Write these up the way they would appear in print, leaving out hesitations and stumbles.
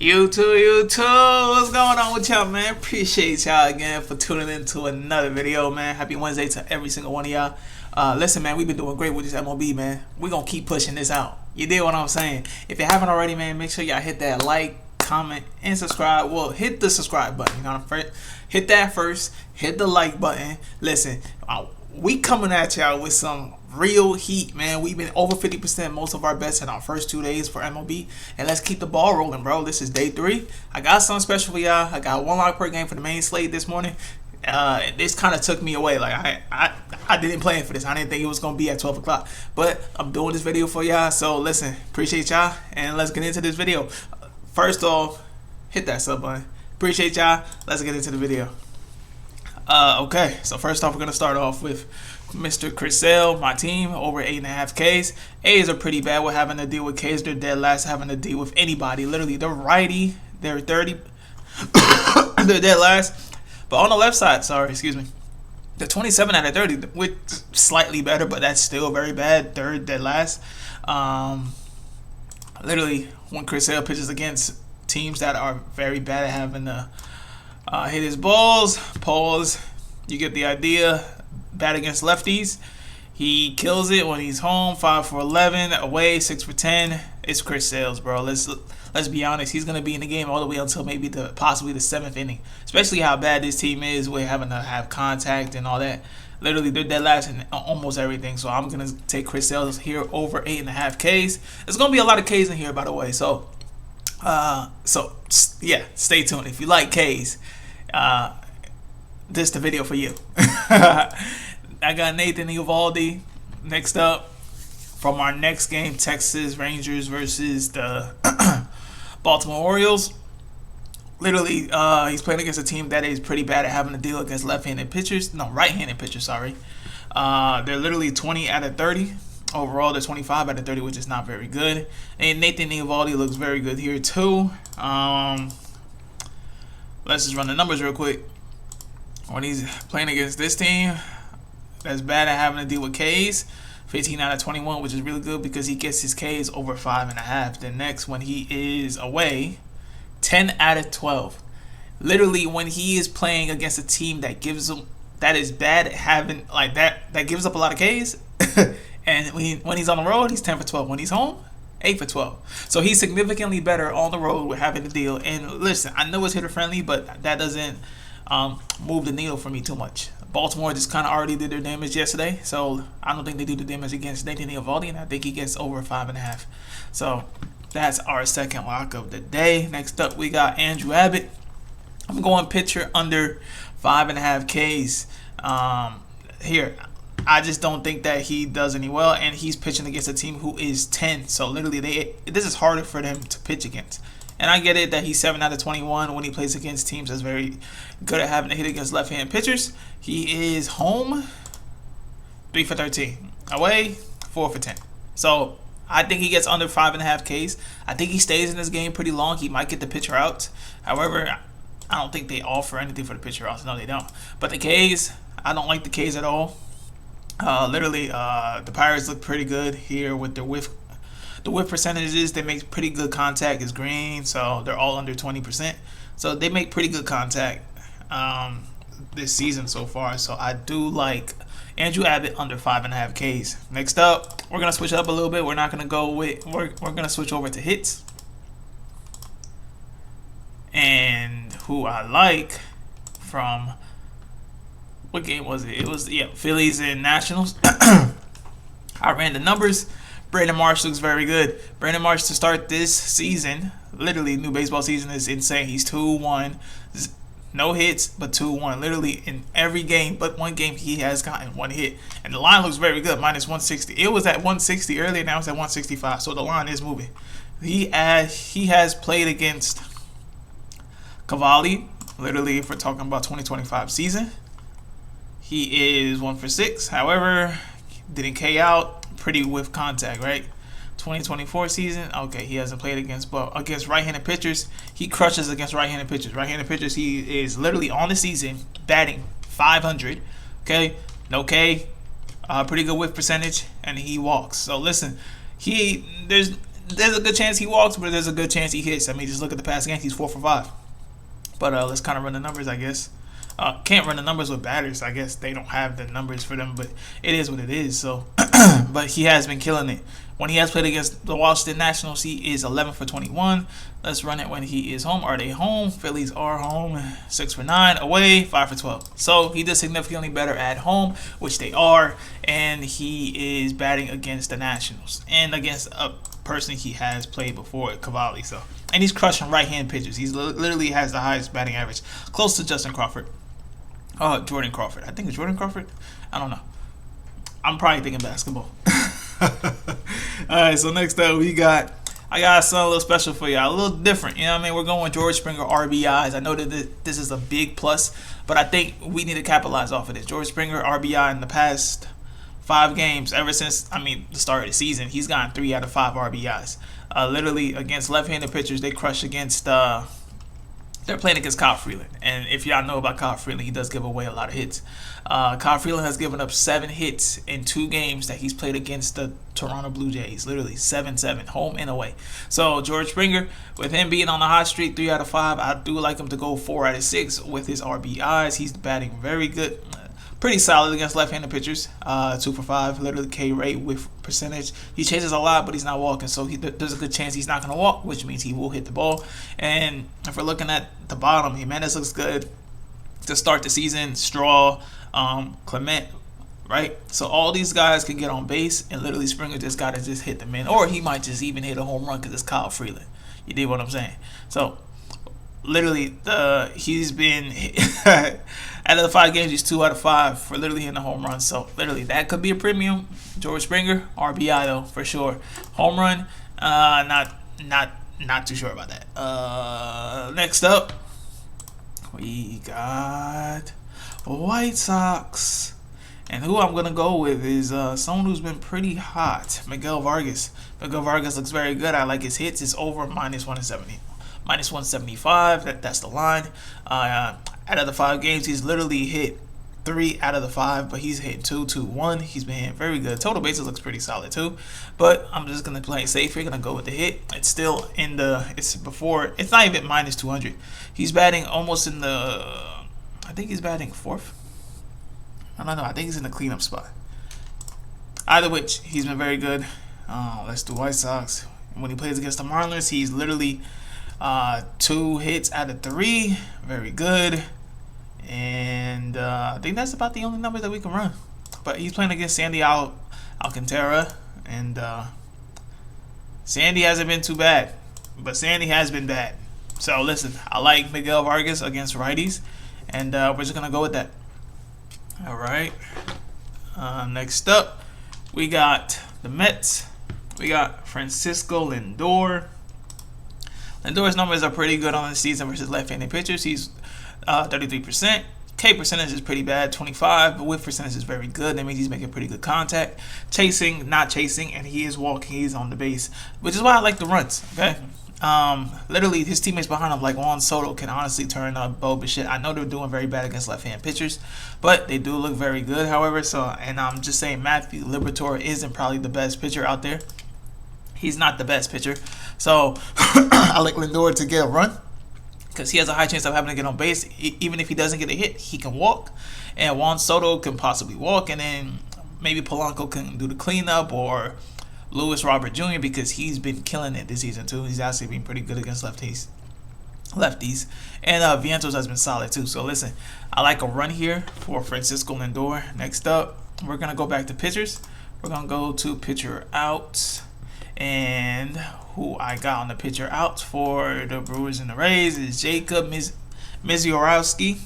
You too. What's going on with y'all, man? Appreciate y'all again for tuning in to another video, man. Happy Wednesday to every single one of y'all. Listen, man, we've been doing great with this MLB, man. We're going to keep pushing this out. You did what I'm saying. If you haven't already, man, make sure y'all hit that like, comment, and subscribe. Well, hit the subscribe button. You know what I'm saying? Hit that first. Hit the like button. Listen, we coming at y'all with some real heat, man. We've been over 50% most of our bets in our first 2 days for MLB, and let's keep the ball rolling, bro. This is day 3. I got something special for y'all. I got 1 lock per game for the main slate this morning. This kind of took me away. Like I didn't plan for this. I didn't think it was gonna be at 12 o'clock, but I'm doing this video for y'all. So listen, appreciate y'all, and let's get into this video. First off, hit that sub button. Appreciate y'all. Let's get into the video. Okay, so first off, we're gonna start off with Mr. Chris Sale, my team, over 8.5 Ks. A's are pretty bad with having to deal with Ks. They're dead last having to deal with anybody. Literally, they're righty. They're 30. They're dead last. But on the left side, excuse me. They're 27 out of 30, which is slightly better, but that's still very bad. Third, dead last. Literally, when Chris Sale pitches against teams that are very bad at having to hit his balls, pause, you get the idea. Bad against lefties. He kills it when he's home. 5 for 11, away 6 for 10. It's Chris Sales, bro. Let's be honest. He's gonna be in the game all the way until maybe possibly the 7th inning. Especially how bad this team is with having to have contact and all that. Literally, they're dead last in almost everything. So I'm gonna take Chris Sales here over 8.5 Ks. There's gonna be a lot of Ks in here, by the way. So yeah, stay tuned. If you like Ks, this is the video for you. I got Nathan Eovaldi next up from our next game, Texas Rangers versus the Baltimore Orioles. Literally, he's playing against a team that is pretty bad at having to deal against left-handed pitchers. No, right-handed pitchers, sorry. They're literally 20 out of 30. Overall, they're 25 out of 30, which is not very good. And Nathan Eovaldi looks very good here, too. Let's just run the numbers real quick. When he's playing against this team that's bad at having to deal with Ks, 15 out of 21, which is really good because he gets his Ks over 5.5. Then next, when he is away, 10 out of 12. Literally, when he is playing against a team that is bad at having like that gives up a lot of Ks, and when he's on the road, he's 10 for 12. When he's home, 8 for 12. So he's significantly better on the road with having to deal. And listen, I know it's hitter friendly, but that doesn't move the needle for me too much. Baltimore just kind of already did their damage yesterday, so I don't think they do the damage against Nathan Eovaldi, and I think he gets over 5.5. So that's our second lock of the day. Next up, we got Andrew Abbott. I'm going pitcher under 5.5 Ks. Here, I just don't think that he does any well, and he's pitching against a team who is 10. So literally, this is harder for them to pitch against. And I get it that he's 7 out of 21 when he plays against teams that's very good at having to hit against left-hand pitchers. He is home 3 for 13, away 4 for 10. So I think he gets under 5.5 Ks. I think he stays in this game pretty long. He might get the pitcher out. However, I don't think they offer anything for the pitcher outs. No, they don't. But the Ks, I don't like the Ks at all. Literally, the Pirates look pretty good here with their whiff. The whiff percentages, they make pretty good contact is green, so they're all under 20%. So they make pretty good contact this season so far. So I do like Andrew Abbott under 5.5 Ks. Next up, we're gonna switch up a little bit. We're not gonna go with we're gonna switch over to hits. And who I like from what game was it? It was Phillies and Nationals. I ran the numbers. Brandon Marsh looks very good. Brandon Marsh to start this season, literally new baseball season, is insane. He's 2-1, no hits, but 2-1. Literally in every game but one game he has gotten 1 hit. And the line looks very good, minus 160. It was at 160 earlier, now it's at 165. So the line is moving. He has played against Cavalli, literally if we're talking about 2025 season. He is 1 for 6. However, didn't K out. Pretty with contact, right? 2024 season, okay, he hasn't played against right-handed pitchers. He crushes against right-handed pitchers. Right-handed pitchers, he is literally on the season batting 500. Okay, no K, pretty good whiff percentage, and he walks. So listen, there's there's a good chance he walks, but there's a good chance he hits. I mean, just look at the past games. He's 4 for 5. But let's kind of run the numbers, I guess. Can't run the numbers with batters. I guess they don't have the numbers for them, but it is what it is. So, but he has been killing it. When he has played against the Washington Nationals, he is 11 for 21. Let's run it when he is home. Are they home? Phillies are home. 6 for 9. Away, 5 for 12. So he does significantly better at home, which they are. And he is batting against the Nationals and against a person he has played before, Cavalli. So, and he's crushing right-hand pitchers. He's literally has the highest batting average, close to Justin Crawford. Jordan Crawford. I think it's Jordan Crawford. I don't know. I'm probably thinking basketball. Alright, so next up I got something a little special for y'all. A little different. You know what I mean? We're going with George Springer RBIs. I know that this is a big plus, but I think we need to capitalize off of this. George Springer RBI in the past 5 games, ever since the start of the season, he's gotten 3 out of 5 RBIs. Literally against left-handed pitchers, they crush against they're playing against Kyle Freeland. And if y'all know about Kyle Freeland, he does give away a lot of hits. Kyle Freeland has given up 7 hits in 2 games that he's played against the Toronto Blue Jays. Literally 7-7, home and away. So George Springer, with him being on the hot streak, 3 out of 5, I do like him to go 4 out of 6 with his RBIs. He's batting very good. Pretty solid against left-handed pitchers. 2 for 5, literally K rate with percentage. He chases a lot, but he's not walking, so there's a good chance he's not going to walk, which means he will hit the ball. And if we're looking at the bottom, Jimenez looks good to start the season. Straw, Clement, right? So all these guys can get on base, and literally Springer just got to just hit them in, or he might just even hit a home run because it's Kyle Freeland. You dig what I'm saying? So literally, he's been out of the 5 games, he's 2 out of 5 for literally hitting a home run. So literally, that could be a premium. George Springer RBI though for sure. Home run, not too sure about that. Next up, we got White Sox, and who I'm gonna go with is someone who's been pretty hot, Miguel Vargas. Miguel Vargas looks very good. I like his hits. It's over -170. -175. That's the line. Out of the 5 games, he's literally hit 3 out of the 5, but he's hit 2, 2, 1. He's been hitting very good. Total bases looks pretty solid too. But I'm just gonna play it safe. We're gonna go with the hit. It's still in the. It's not even -200. He's batting almost in the. I think he's batting 4th. I don't know. I think he's in the cleanup spot. Either which, he's been very good. Let's do White Sox. When he plays against the Marlins, he's literally 2 hits out of 3. Very good. And I think that's about the only numbers that we can run. But he's playing against Sandy Alcantara. And Sandy hasn't been too bad. But Sandy has been bad. So listen, I like Miguel Vargas against righties. And we're just going to go with that. All right. Next up, we got the Mets. We got Francisco Lindor. Lindor's numbers are pretty good on the season versus left-handed pitchers. He's 33%. K percentage is pretty bad, 25, but whiff percentage is very good. That means he's making pretty good contact. Chasing, not chasing, and he is walking. He's on the base, which is why I like the runs, okay? Literally, his teammates behind him, like Juan Soto, can honestly turn up Boba shit. I know they're doing very bad against left-hand pitchers, but they do look very good, however. So, and I'm just saying Matthew Liberatore isn't probably the best pitcher out there. He's not the best pitcher. So I like Lindor to get a run because he has a high chance of having to get on base. Even if he doesn't get a hit, he can walk. And Juan Soto can possibly walk. And then maybe Polanco can do the cleanup, or Lewis Robert Jr. because he's been killing it this season too. He's actually been pretty good against lefties. And Vientos has been solid too. So listen, I like a run here for Francisco Lindor. Next up, we're going to go back to pitchers. We're going to go to pitcher out. And who I got on the pitcher out for the Brewers and the Rays is Jacob Misiorowski.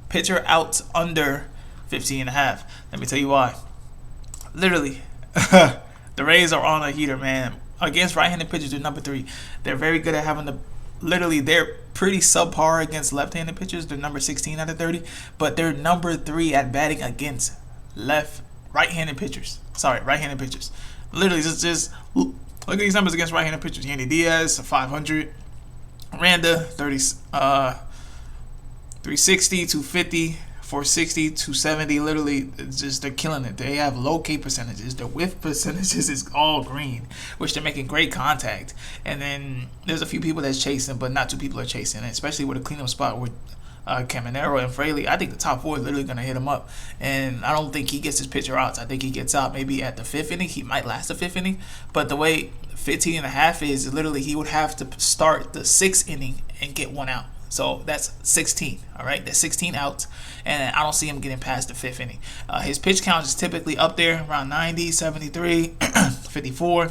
Pitcher out under 15.5. Let me tell you why. Literally, the Rays are on a heater, man. Against right-handed pitchers, they're number 3. They're very good at having the. Literally, they're pretty subpar against left-handed pitchers. They're number 16 out of 30, but they're number 3 at batting against right-handed pitchers. Right-handed pitchers. Literally, just look at these numbers against right-handed pitchers. Yandy Diaz, 500. Randa, 360, 250, 460, 270. Literally, it's just they're killing it. They have low K percentages. Their whiff percentages is all green, which they're making great contact. And then there's a few people that's chasing, but not too people are chasing. And especially with a cleanup spot with Caminero and Fraley, I think the top four is literally going to hit him up. And I don't think he gets his pitcher outs. I think he gets out maybe at the 5th inning. He might last the 5th inning. But the way 15 and a half is literally he would have to start the 6th inning and get one out. So that's 16, all right? That's 16 outs, and I don't see him getting past the 5th inning. His pitch count is typically up there around 90, 73, 54,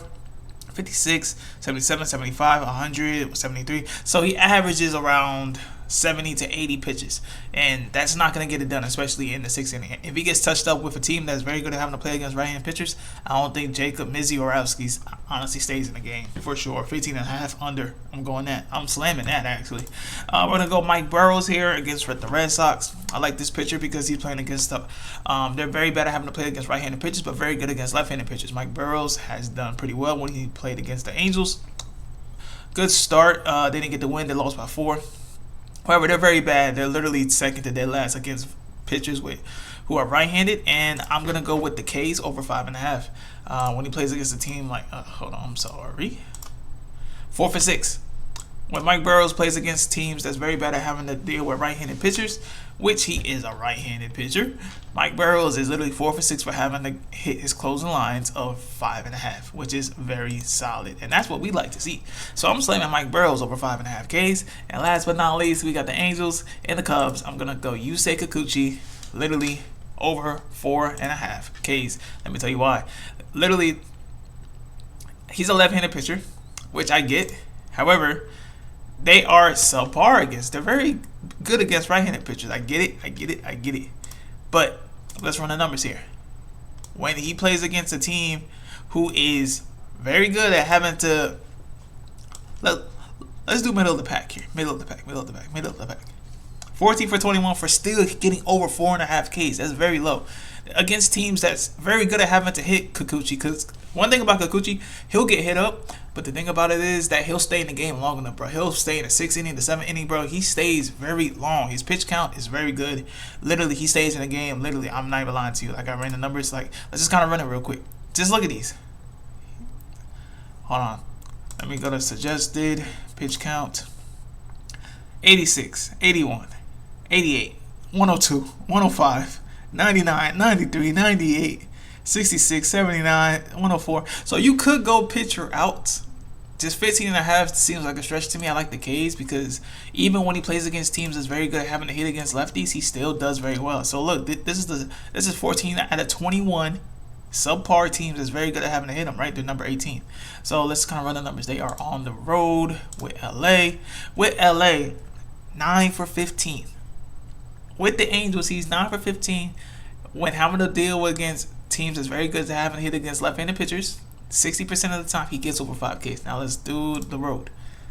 56, 77, 75, 100, 73. So he averages around 70 to 80 pitches, and that's not going to get it done, especially in the 6th inning. If he gets touched up with a team that's very good at having to play against right-handed pitchers, I don't think Jacob Misiorowski honestly stays in the game for sure. 15 and a half under. I'm going that. I'm slamming that, actually. We're going to go Mike Burrows here against the Red Sox. I like this pitcher because he's playing against they're very bad at having to play against right-handed pitchers, but very good against left-handed pitchers. Mike Burrows has done pretty well when he played against the Angels. Good start. They didn't get the win. They lost by 4. However, they're very bad. They're literally second to dead last against pitchers who are right-handed, and I'm gonna go with the K's over 5.5 when he plays against a team like. Hold on, I'm sorry. 4 for 6. When Mike Burrows plays against teams that's very bad at having to deal with right-handed pitchers, which he is a right-handed pitcher, Mike Burrows is literally 4 for 6 for having to hit his closing lines of 5.5, which is very solid, and that's what we like to see. So I'm slamming Mike Burrows over 5.5 Ks. And last but not least, we got the Angels and the Cubs. I'm gonna go Yusei Kikuchi, literally over 4.5 Ks. Let me tell you why. Literally, he's a left-handed pitcher, which I get. However, they are subpar against. They're very good against right-handed pitchers. I get it. But let's run the numbers here. When he plays against a team who is very good at having to, let's do middle of the pack here. Middle of the pack. 14 for 21 for still getting over 4.5 Ks. That's very low. Against teams that's very good at having to hit Kikuchi. Because one thing about Kikuchi, he'll get hit up, but the thing about it is that he'll stay in the game long enough, bro. He'll stay in the 6th inning, the 7th inning, bro. He stays very long. His pitch count is very good. Literally, he stays in the game. Literally, I'm not even lying to you. Like, I ran the numbers. Like, let's just kind of run it real quick. Just look at these. Hold on. Let me go to suggested pitch count. 86, 81, 88, 102, 105, 99, 93, 98, 66, 79, 104. So you could go pitcher out. Just 15 and a half seems like a stretch to me. I like the K's because even when he plays against teams that's very good at having to hit against lefties, he still does very well. So look, this is 14 out of 21 subpar teams that's very good at having to hit them, right? They're number 18. So let's kind of run the numbers. They are on the road with LA. With LA, 9 for 15. With the Angels, he's 9 for 15 when having to deal against teams that's very good at having to hit against left-handed pitchers. 60% of the time, he gets over 5 Ks. Now, let's do the road.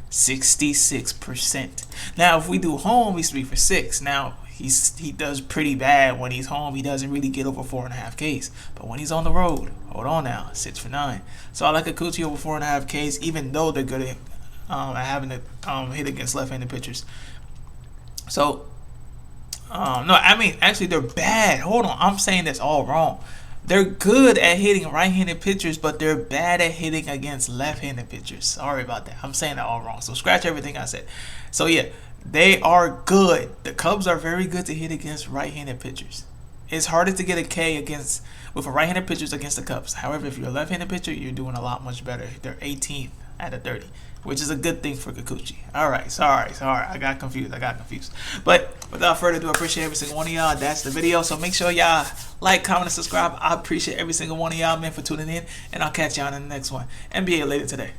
66%. Now, if we do home, he's 3 for 6. Now, he does pretty bad when he's home. He doesn't really get over 4.5 Ks. But when he's on the road, hold on now, 6 for 9. So I like a Kikuchi over 4.5 Ks, even though they're good at having to hit against left-handed pitchers. So, no, I mean, actually, they're bad. Hold on, I'm saying that's all wrong. They're good at hitting right-handed pitchers, but they're bad at hitting against left-handed pitchers. Sorry about that. I'm saying that all wrong. So scratch everything I said. So, yeah, they are good. The Cubs are very good to hit against right-handed pitchers. It's harder to get a K with a right-handed pitchers against the Cubs. However, if you're a left-handed pitcher, you're doing a lot much better. They're 18th out of 30. Which is a good thing for Kikuchi. All right, sorry. I got confused. But without further ado, I appreciate every single one of y'all. That's the video. So make sure y'all like, comment, and subscribe. I appreciate every single one of y'all, man, for tuning in. And I'll catch y'all in the next one. NBA later today.